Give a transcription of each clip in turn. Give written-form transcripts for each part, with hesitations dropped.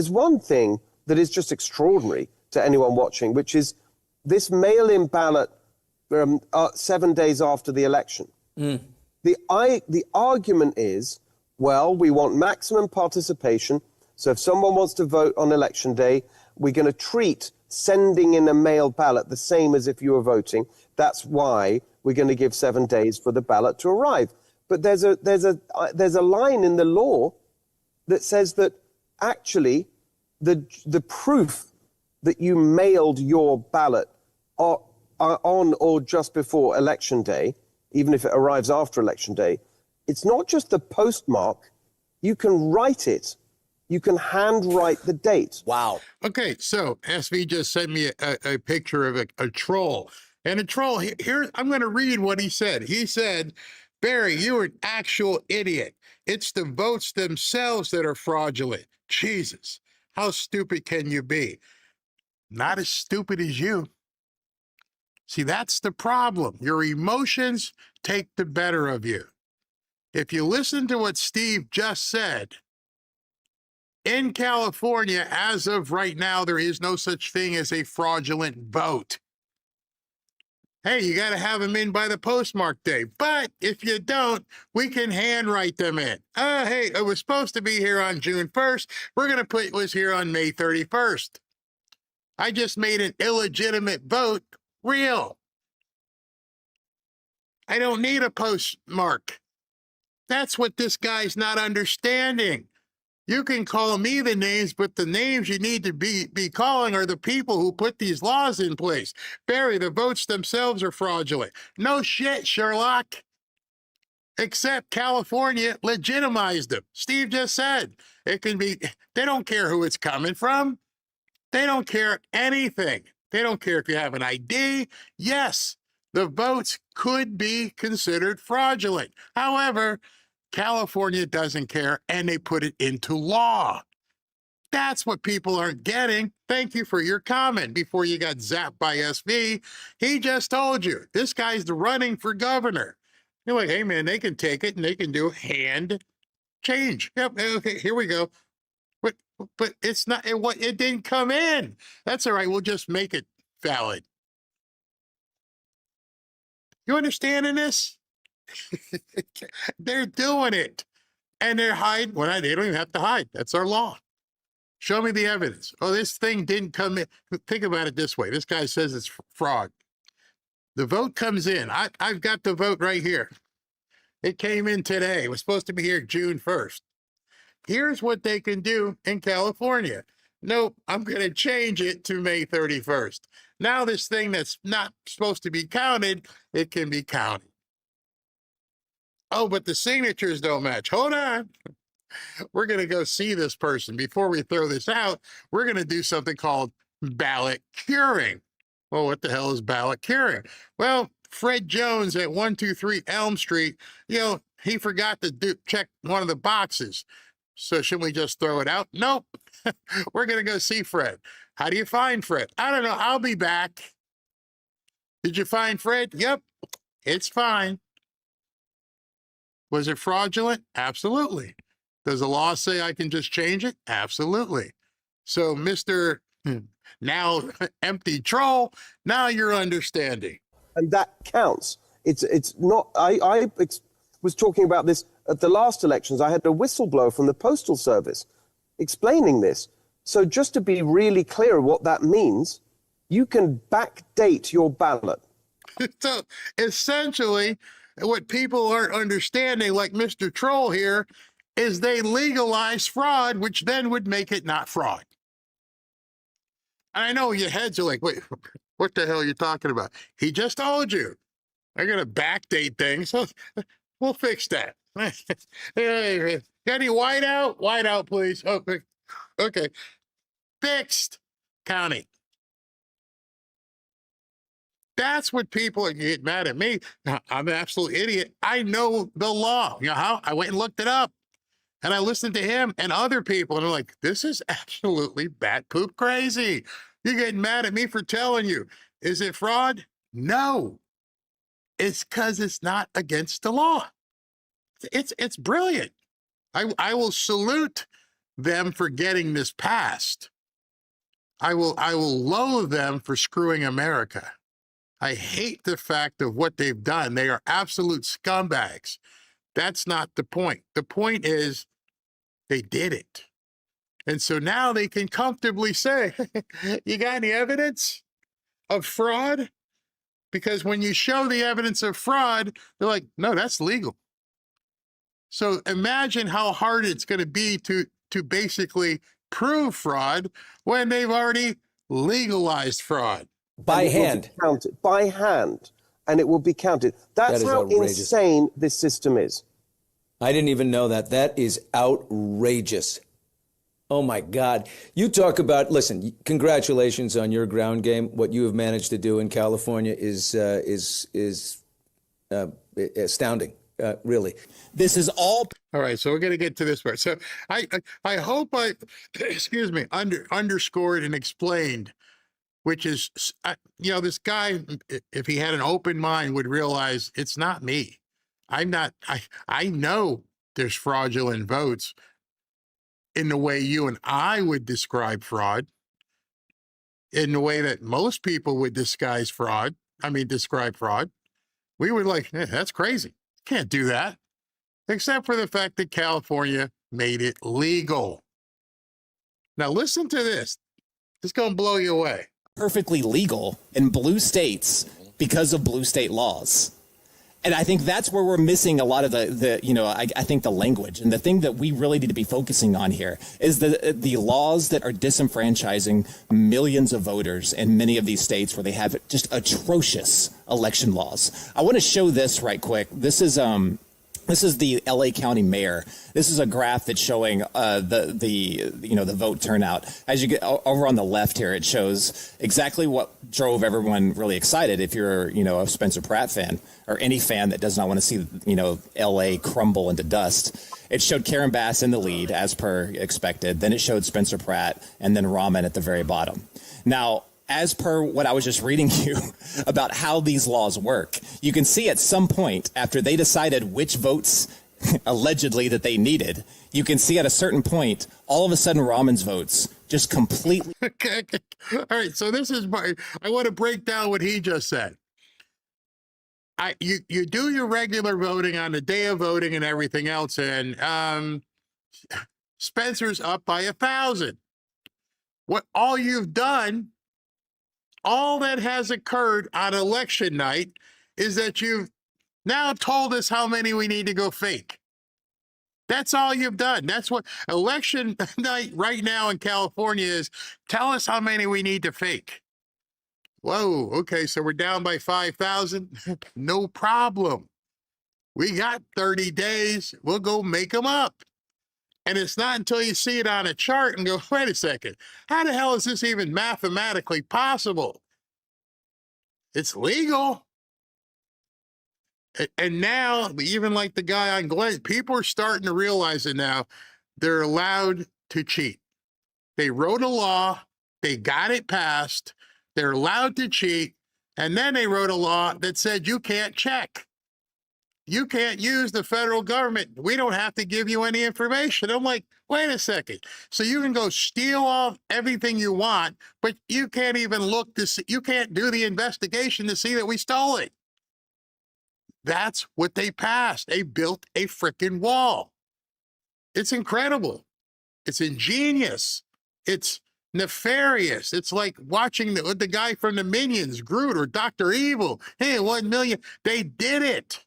There's one thing that is just extraordinary to anyone watching, which is this mail-in ballot 7 days after the election. The argument is, well, we want maximum participation, so if someone wants to vote on election day, we're going to treat sending in a mail ballot the same as if you were voting. That's why we're going to give 7 days for the ballot to arrive. But there's a line in the law that says that actually the proof that you mailed your ballot on or just before election day, even if it arrives after election day, it's not just the postmark. You can write it. You can handwrite the date. Wow. Okay, so SV just sent me a picture of a troll. And a troll, here, I'm going to read what he said. He said, Barry, you're an actual idiot. It's the votes themselves that are fraudulent. Jesus, how stupid can you be? Not as stupid as you. See, that's the problem. Your emotions take the better of you. If you listen to what Steve just said, in California, as of right now, there is no such thing as a fraudulent vote. Hey, you got to have them in by the postmark day. But if you don't, we can handwrite them in. Hey, it was supposed to be here on June 1st. We're going to put it was here on May 31st. I just made an illegitimate vote real. I don't need a postmark. That's what this guy's not understanding. You can call me the names, but the names you need to be calling are the people who put these laws in place. Barry, the votes themselves are fraudulent. No shit, Sherlock. Except California legitimized them. Steve just said it can be, they don't care who it's coming from. They don't care anything. They don't care if you have an ID. Yes, the votes could be considered fraudulent. However, California doesn't care, and they put it into law. That's what people aren't getting. Thank you for your comment before you got zapped by SV. He just told you, this guy's running for governor. You're like, hey, man, they can take it, and they can do hand change. Yep, okay, here we go. But it's not, it didn't come in. That's all right, we'll just make it valid. You understanding this? They're doing it. And they're hiding. Well, they don't even have to hide. That's our law. Show me the evidence. Oh, this thing didn't come in. Think about it this way. This guy says it's fraud. The vote comes in. I've got the vote right here. It came in today. It was supposed to be here June 1st. Here's what they can do in California. Nope, I'm going to change it to May 31st. Now this thing that's not supposed to be counted, it can be counted. Oh, but the signatures don't match. Hold on. We're going to go see this person. Before we throw this out, we're going to do something called ballot curing. Well, what the hell is ballot curing? Well, Fred Jones at 123 Elm Street, he forgot to check one of the boxes. So shouldn't we just throw it out? Nope. We're going to go see Fred. How do you find Fred? I don't know. I'll be back. Did you find Fred? Yep. It's fine. Was it fraudulent? Absolutely. Does the law say I can just change it? Absolutely. So, Mr. now empty troll, now you're understanding. And that counts. It's not, I was talking about this at the last elections. I had a whistleblower from the Postal Service explaining this. So just to be really clear what that means, you can backdate your ballot. So essentially, what people aren't understanding, like Mr. Troll here, is they legalize fraud, which then would make it not fraud. And I know your heads are like, wait, what the hell are you talking about? He just told you. They're going to backdate things. So we'll fix that. Hey, got any whiteout? Whiteout, please. Oh, okay. Fixed. County. That's what people get mad at me. I'm an absolute idiot. I know the law. You know how? I went and looked it up. And I listened to him and other people, and I'm like, this is absolutely bat poop crazy. You're getting mad at me for telling you. Is it fraud? No. It's because it's not against the law. It's brilliant. I will salute them for getting this passed. I will loathe them for screwing America. I hate the fact of what they've done. They are absolute scumbags. That's not the point. The point is they did it. And so now they can comfortably say, you got any evidence of fraud? Because when you show the evidence of fraud, they're like, no, that's legal. So imagine how hard it's going to be to basically prove fraud when they've already legalized fraud. By hand. Counted, by hand, and it will be counted. That's how outrageous. insane this system is. I didn't even know that. That is outrageous. Oh, my God. You talk about, listen, congratulations on your ground game. What you have managed to do in California is astounding, really. This is all right, so we're going to get to this part. So I hope I, excuse me, underscored and explained, which is, this guy, if he had an open mind, would realize it's not me. I know there's fraudulent votes in the way you and I would describe fraud, in the way that most people would describe fraud. We would like, that's crazy. Can't do that. Except for the fact that California made it legal. Now listen to this. It's going to blow you away. perfectly legal in blue states because of blue state laws. And I think that's where we're missing a lot of I think the language. And the thing that we really need to be focusing on here is the laws that are disenfranchising millions of voters in many of these states where they have just atrocious election laws. I want to show this right quick. This is the LA County mayor. This is a graph that's showing the vote turnout. As you get over on the left here, it shows exactly what drove everyone really excited. If you're a Spencer Pratt fan or any fan that does not want to see LA crumble into dust, it showed Karen Bass in the lead as per expected. Then it showed Spencer Pratt and then Rahman at the very bottom. Now, as per what I was just reading you about how these laws work, you can see at some point after they decided which votes allegedly that they needed, you can see at a certain point, all of a sudden Rahman's votes just completely. Okay. All right. So this is I want to break down what he just said. You do your regular voting on the day of voting and everything else, and Spencer's up by 1,000. What all you've done, all that has occurred on election night is that you've now told us how many we need to go fake. That's all you've done. That's what election night right now in California is. Tell us how many we need to fake. Whoa, okay, so we're down by 5,000. No problem. We got 30 days. We'll go make them up. And it's not until you see it on a chart and go, wait a second, how the hell is this even mathematically possible? It's legal. And now, even like the guy on Glenn, people are starting to realize it now. They're allowed to cheat. They wrote a law, they got it passed, they're allowed to cheat, and then they wrote a law that said you can't check. You can't use the federal government. We don't have to give you any information. I'm like, wait a second. So you can go steal off everything you want, but you can't even look to see, you can't do the investigation to see that we stole it. That's what they passed. They built a freaking wall. It's incredible. It's ingenious. It's nefarious. It's like watching the guy from the Minions, Groot or Dr. Evil. Hey, 1 million. They did it.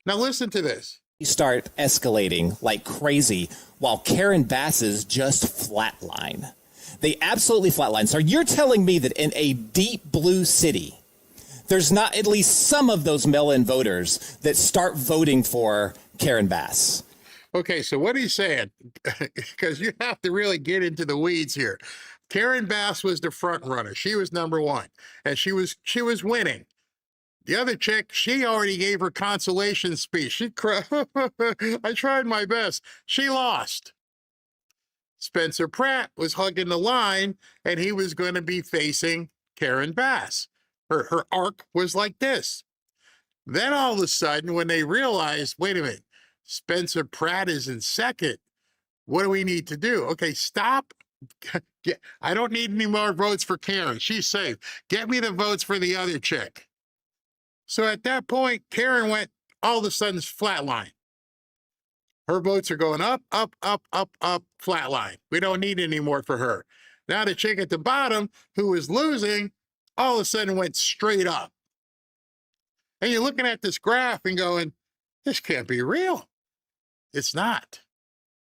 Now listen to this. You start escalating like crazy while Karen Bass's just flatline. They absolutely flatline. So you're telling me that in a deep blue city, there's not at least some of those mail-in voters that start voting for Karen Bass? Okay, so what he's saying, because you have to really get into the weeds here. Karen Bass was the front runner. She was number one, and she was winning. The other chick, she already gave her consolation speech. She cried. I tried my best. She lost. Spencer Pratt was hugging the line, and he was going to be facing Karen Bass. Her arc was like this. Then all of a sudden, when they realized, wait a minute, Spencer Pratt is in second, What do we need to do? Okay, stop. I don't need any more votes for Karen. She's safe. Get me the votes for the other chick. So at that point, Karen went all of a sudden flatline. Her votes are going up, up, up, up, up, flatline. We don't need any more for her. Now the chick at the bottom who was losing all of a sudden went straight up. And you're looking at this graph and going, this can't be real. It's not.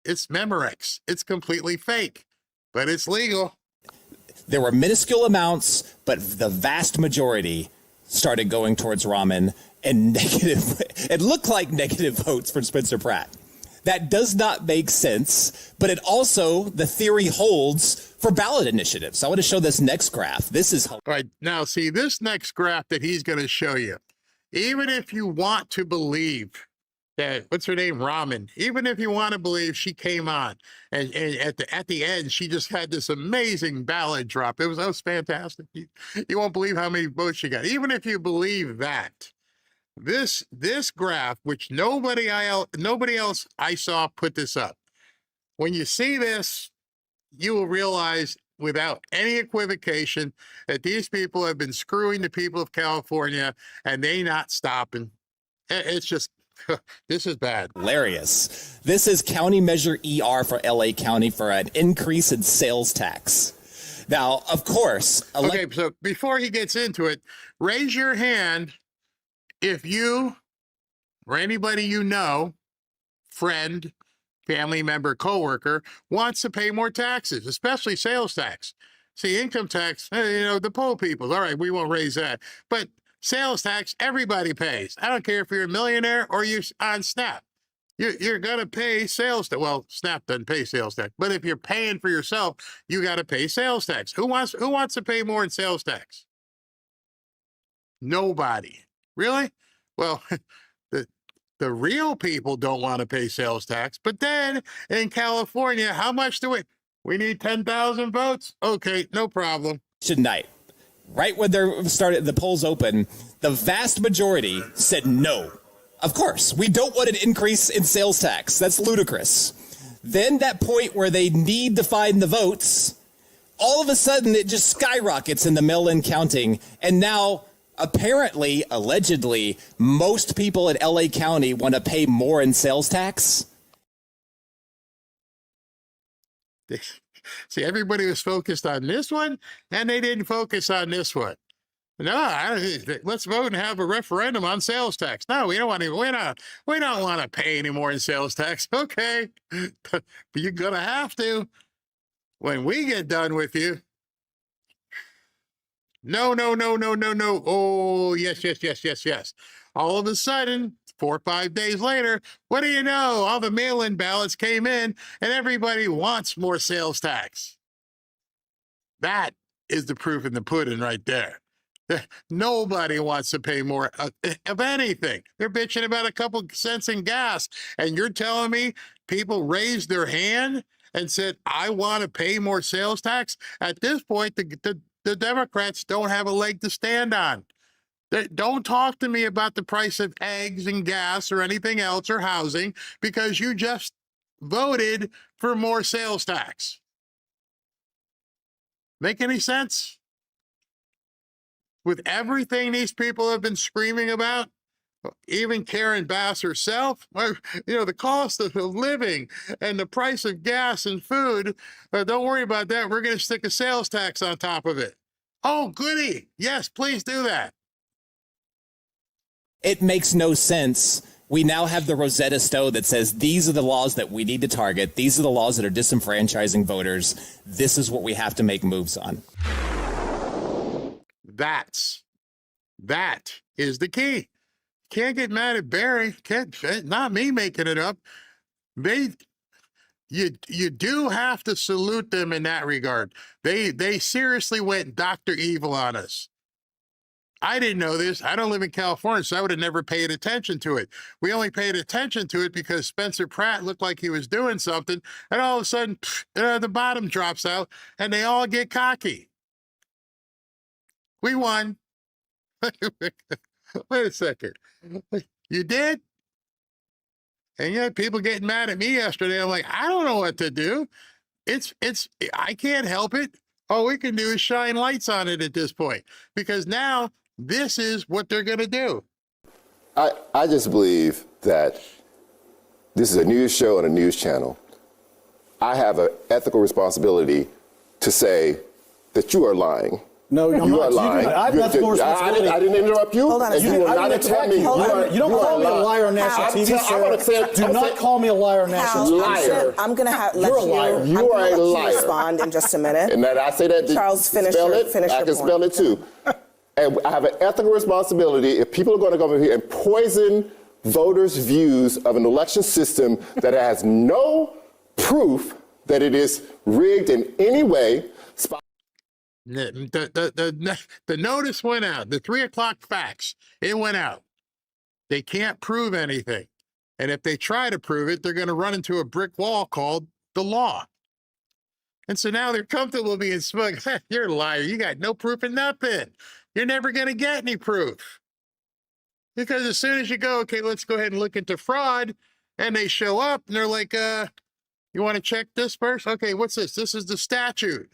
It's Memorex. It's completely fake, but it's legal. There were minuscule amounts, but the vast majority started going towards Rahman, and negative. It looked like negative votes for Spencer Pratt. That does not make sense, but it also, the theory holds for ballot initiatives. I want to show this next graph. This is... All right, now see this next graph that he's going to show you. Even if you want to believe that, what's her name, Rahman, even if you want to believe she came on and at the end, she just had this amazing ballot drop. It was fantastic. You won't believe how many votes she got. Even if you believe that, this graph, which nobody else I saw put this up. When you see this, you will realize without any equivocation that these people have been screwing the people of California and they not stopping. It's just, this is bad. Hilarious. This is County Measure ER for LA County for an increase in sales tax. Now, of course... Okay, so before he gets into it, raise your hand if you or anybody you know, friend, family member, coworker, wants to pay more taxes, especially sales tax. See, income tax, the poor people, all right, we won't raise that. But sales tax, everybody pays. I don't care if you're a millionaire or you're on SNAP. You're going to pay sales tax. Well, SNAP doesn't pay sales tax, but if you're paying for yourself, you got to pay sales tax. Who wants to pay more in sales tax? Nobody. Really? Well, the real people don't want to pay sales tax. But then in California, how much do we need 10,000 votes? Okay, no problem. Tonight, right when the polls open, the vast majority said no. Of course, we don't want an increase in sales tax. That's ludicrous. Then that point where they need to find the votes, all of a sudden it just skyrockets in the mail-in counting. And now, apparently, allegedly, most people in LA County want to pay more in sales tax. See, everybody was focused on this one, and they didn't focus on this one. No, let's vote and have a referendum on sales tax. No, we don't want to. We don't want to pay any more in sales tax. Okay, but you're gonna have to when we get done with you. No, no, no, no, no, no. Oh, yes, yes, yes, yes, yes. All of a sudden, 4 or 5 days later, what do you know? All the mail-in ballots came in, and everybody wants more sales tax. That is the proof in the pudding right there. Nobody wants to pay more of anything. They're bitching about a couple cents in gas. And you're telling me people raised their hand and said, I want to pay more sales tax? At this point, the Democrats don't have a leg to stand on. Don't talk to me about the price of eggs and gas or anything else or housing, because you just voted for more sales tax. Make any sense? With everything these people have been screaming about, even Karen Bass herself, the cost of living and the price of gas and food, don't worry about that. We're going to stick a sales tax on top of it. Oh, goody. Yes, please do that. It makes no sense. We now have the Rosetta Stone that says these are the laws that we need to target. These are the laws that are disenfranchising voters. This is what we have to make moves on. That is the key. Can't get mad at Barry. Not me making it up. You do have to salute them in that regard. They seriously went Dr. Evil on us. I didn't know this. I don't live in California, so I would have never paid attention to it. We only paid attention to it because Spencer Pratt looked like he was doing something, and all of a sudden, the bottom drops out, and they all get cocky. We won. Wait a second. You did? And you had people getting mad at me yesterday. I'm like, I don't know what to do. I can't help it. All we can do is shine lights on it at this point, because now this is what they're going to do. I just believe that this is a news show and a news channel. I have an ethical responsibility to say that you are lying. No, I'm you not. are lying. I have ethical responsibility. I didn't interrupt you. Hold on a and second. you will not attack me. You don't call me a liar on national TV, sir. Do not call me a liar on national TV. Liar. I'm going to let You're a liar. You are a liar. Respond in just a minute. And that I say that. Charles, finish spell your it. finish I your can point. spell it too. And I have an ethical responsibility. If people are going to come over here and poison voters' views of an election system that has no proof that it is rigged in any way. The notice went out. The 3 o'clock fax, it went out. They can't prove anything. And if they try to prove it, they're going to run into a brick wall called the law. And so now they're comfortable being smug. You're a liar. You got no proof of nothing. You're never going to get any proof. Because as soon as you go, okay, let's go ahead and look into fraud, and they show up and they're like, you want to check this first? Okay, what's this? This is the statute.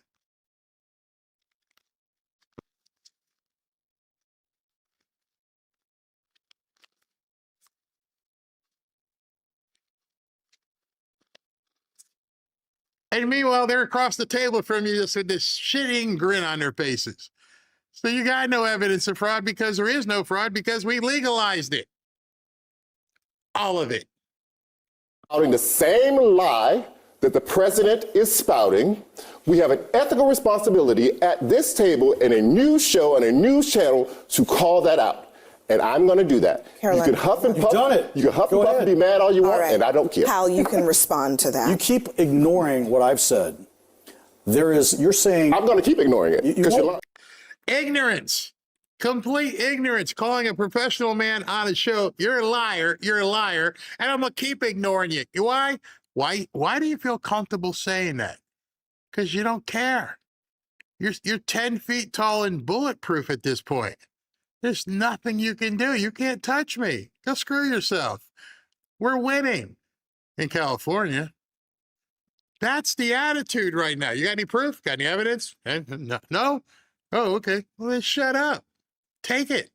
And meanwhile, they're across the table from you just with this shitting grin on their faces. So you got no evidence of fraud because there is no fraud because we legalized it. All of it. Spouting the same lie that the president is spouting. We have an ethical responsibility at this table in a news show and a news channel to call that out. And I'm going to do that. Caroline, you can huff and puff. done it. You can huff and puff and be mad all you want, and I don't care. Hal, you can respond to that. You keep ignoring what I've said. You're saying. I'm going to keep ignoring it because you're lying. Ignorance. Complete ignorance. Calling a professional man on a show, you're a liar, and I'm going to keep ignoring you. Why? Why do you feel comfortable saying that? Because you don't care. You're 10 feet tall and bulletproof at this point. There's nothing you can do. You can't touch me. Go screw yourself. We're winning in California. That's the attitude right now. You got any proof? Got any evidence? No? Oh, okay. Well, then shut up. Take it.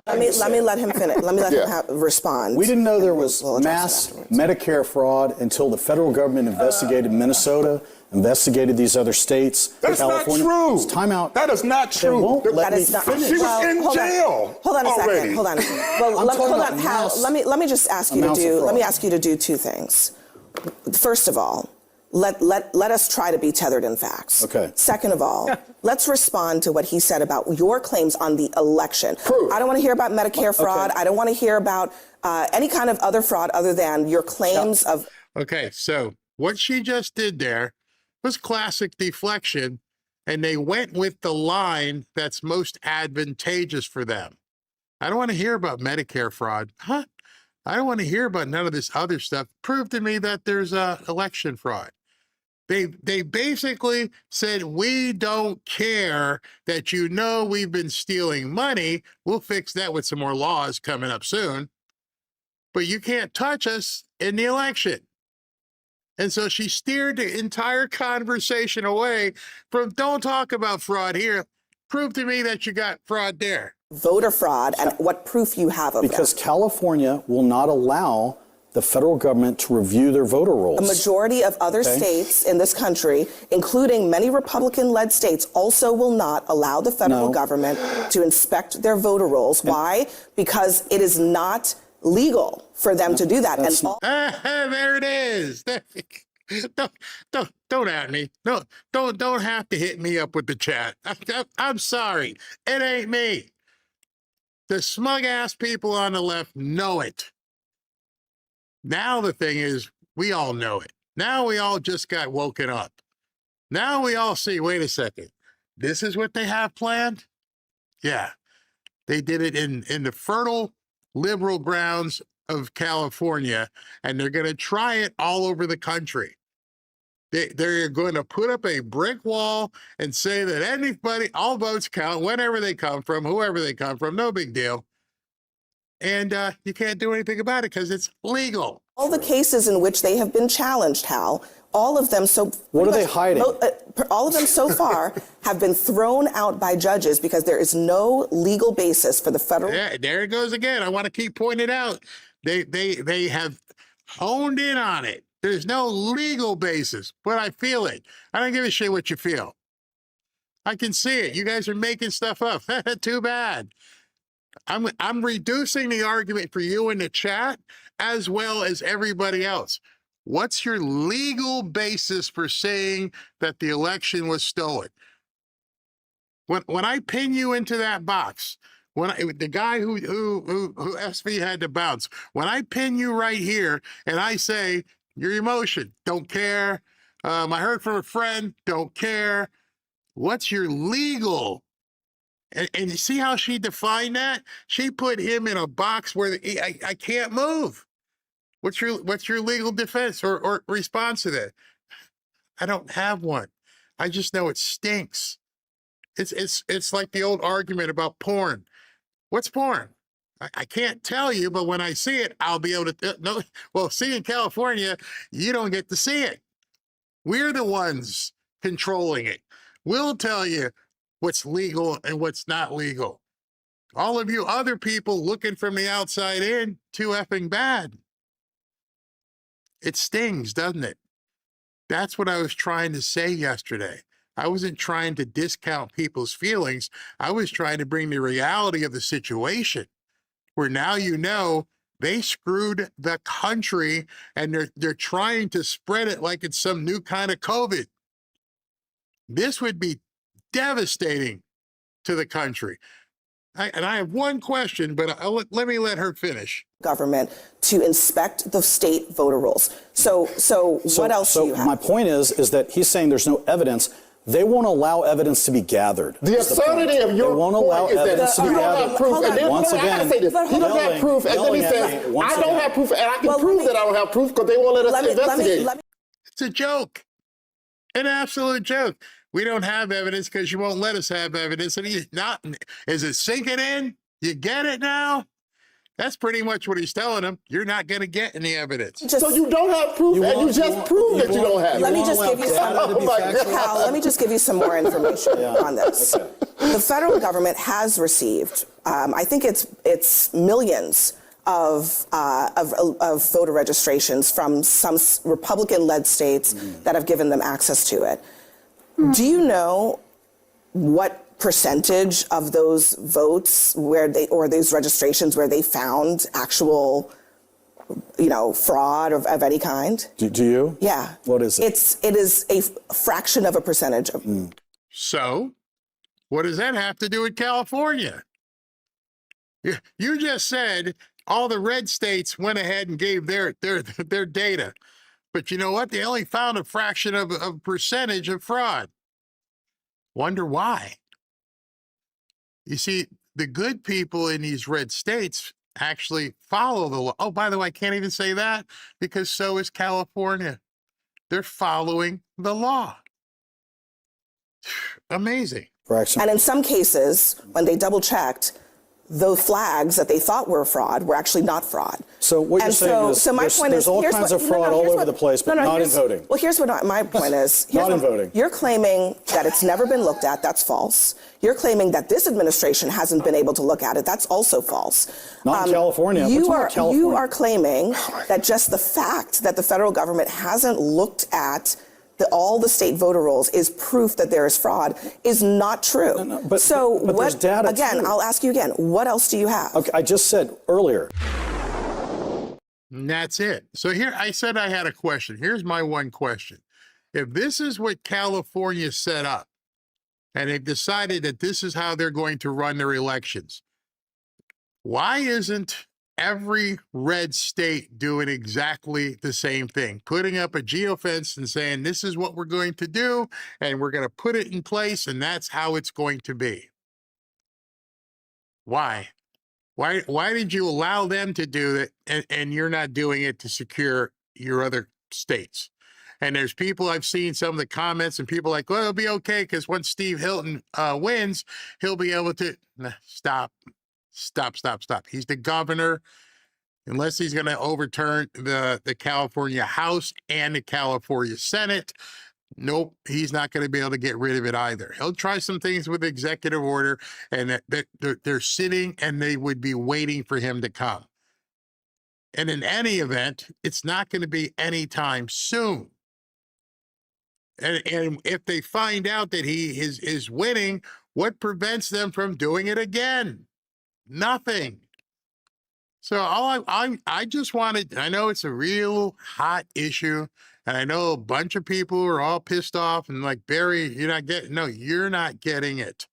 Let me let him finish. Let me let him respond. We didn't know there was mass Medicare fraud until the federal government investigated Minnesota, investigated these other states. That's California. not true. It's time out. That is not true. They won't let That me is not. finish. She was in Hold jail on a already. second. Hold on. Well, hold on, Hal. Let me just ask you to do. Let me ask you to do two things. First of all, let us try to be tethered in facts. Okay. Second of all, let's respond to what he said about your claims on the election. Proof. I don't want to hear about Medicare fraud. I don't want to hear about any kind of other fraud other than your claims of. Okay, so what she just did there was classic deflection, and they went with the line that's most advantageous for them. I don't want to hear about Medicare fraud. Huh? I don't want to hear about none of this other stuff. Prove to me that there's election fraud. They basically said, we don't care that you know we've been stealing money. We'll fix that with some more laws coming up soon. But you can't touch us in the election. And so she steered the entire conversation away from don't talk about fraud here. Prove to me that you got fraud there. Voter fraud and what proof you have of Because that. California will not allow the federal government to review their voter rolls. A majority of other states in this country, including many Republican-led states, also will not allow the federal government to inspect their voter rolls. Why? Because it is not legal for them to do that. There it is. Don't at me. Don't have to hit me up with the chat. I'm sorry. It ain't me. The smug ass people on the left know it. Now the thing is, we all know it. Now we all just got woken up. Now we all see, wait a second, this is what they have planned? Yeah. They did it in the fertile liberal grounds of California, and they're going to try it all over the country. They're going to put up a brick wall and say that anybody, all votes count, whenever they come from, whoever they come from, no big deal. and you can't do anything about it because it's legal. All the cases in which they have been challenged, Hal, all of them What are they hiding? All of them so far have been thrown out by judges because there is no legal basis for the federal. Yeah, there it goes again. I want to keep pointing out they have honed in on it. There's no legal basis, but I feel it. I don't give a shit what you feel. I can see it. You guys are making stuff up. Too bad. I'm reducing the argument for you in the chat as well as everybody else. What's your legal basis for saying that the election was stolen? When I pin you into that box, the guy who SV had to bounce, when I pin you right here and I say your emotion, don't care. I heard from a friend, don't care. What's your legal? And you see how she defined that? She put him in a box where I can't move. What's your legal defense or response to that? I don't have one. I just know it stinks. It's like the old argument about porn. What's porn? I can't tell you, but when I see it, I'll be able to no. Well, see, in California, you don't get to see it. We're the ones controlling it. We'll tell you what's legal and what's not legal. All of you other people looking from the outside in, too effing bad. It stings, doesn't it? That's what I was trying to say yesterday. I wasn't trying to discount people's feelings. I was trying to bring the reality of the situation where now you know they screwed the country and they're trying to spread it like it's some new kind of COVID. This would be devastating to the country. And I have one question, but let me let her finish. Government to inspect the state voter rolls. So what else do you have? My point is that he's saying there's no evidence. They won't allow evidence to be gathered. The absurdity of your point is that you don't have proof. And then, once again, he doesn't have proof, and then he says, I don't have proof, and I can prove that I don't have proof because they won't let us investigate. It's a joke, an absolute joke. We don't have evidence because you won't let us have evidence. And he's not, is it sinking in? You get it now? That's pretty much what he's telling them. You're not going to get any evidence. So you don't have proof, and you just proved that you don't have it. Let me just give you some. Hal, let me just give you some more information on this. Okay. The federal government has received, I think it's millions of voter registrations from some Republican-led states that have given them access to it. Do you know what percentage of those votes or those registrations where they found actual, fraud of any kind? Do you? Yeah. What is it? It is a fraction of a percentage. So, what does that have to do with California? You just said all the red states went ahead and gave their data. But you know what? They only found a fraction of a percentage of fraud. Wonder why? You see, the good people in these red states actually follow the law. Oh, by the way, I can't even say that because so is California. They're following the law. Amazing. And in some cases, when they double-checked, the flags that they thought were fraud were actually not fraud. So what you're saying is there's all kinds of fraud all over the place, but not in voting. Well, here's what my point is. Not in voting. You're claiming that it's never been looked at. That's false. You're claiming that this administration hasn't been able to look at it. That's also false. Not in California. You are claiming that just the fact that the federal government hasn't looked at all the state voter rolls is proof that there is fraud is not true. But there's data again, too. I'll ask you again, what else do you have? Okay, I just said earlier. And that's it. So here, I said I had a question. Here's my one question. If this is what California set up, and they've decided that this is how they're going to run their elections, why isn't every red state doing exactly the same thing, putting up a geofence and saying, this is what we're going to do, and we're going to put it in place, and that's how it's going to be? Why? Why did you allow them to do it, and you're not doing it to secure your other states? And there's people, I've seen some of the comments, and people like, well, it'll be okay, because once Steve Hilton wins, he'll be able to... Stop. Stop. He's the governor. Unless he's going to overturn the California House and the California Senate, nope, he's not going to be able to get rid of it either. He'll try some things with executive order, and they're sitting and they would be waiting for him to come. And in any event, it's not going to be anytime soon. And if they find out that he is winning, what prevents them from doing it again? Nothing. So I just wanted, I know it's a real hot issue, and I know a bunch of people are all pissed off and like, Barry, you're not getting it.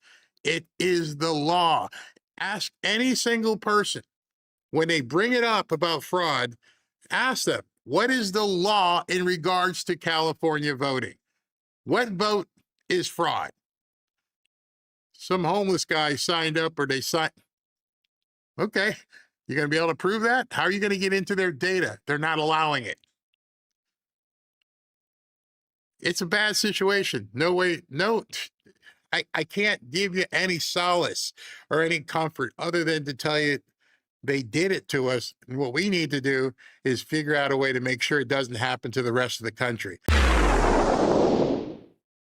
It is the law. Ask any single person when they bring it up about fraud, ask them, what is the law in regards to California voting? What vote is fraud? Some homeless guy signed up, or they signed. Okay, you're going to be able to prove that? How are you going to get into their data? They're not allowing it. It's a bad situation. No way, no. I can't give you any solace or any comfort other than to tell you they did it to us. And what we need to do is figure out a way to make sure it doesn't happen to the rest of the country.